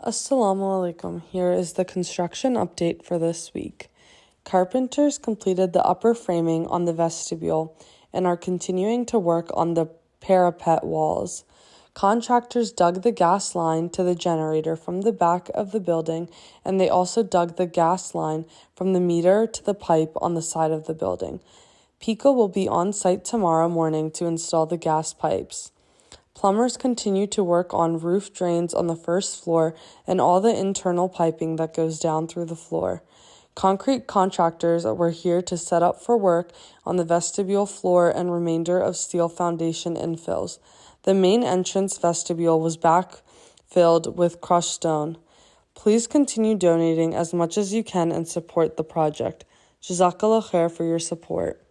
Assalamu alaikum. Here is the construction update for this week. Carpenters completed the upper framing on the vestibule and are continuing to work on the parapet walls. Contractors dug the gas line to the generator from the back of the building, and they also dug the gas line from the meter to the pipe on the side of the building. PICO will be on site tomorrow morning to install the gas pipes. Plumbers continue to work on roof drains on the first floor and all the internal piping that goes down through the floor. Concrete contractors were here to set up for work on the vestibule floor and remainder of steel foundation infills. The main entrance vestibule was backfilled with crushed stone. Please continue donating as much as you can and support the project. Jazakallah khair for your support.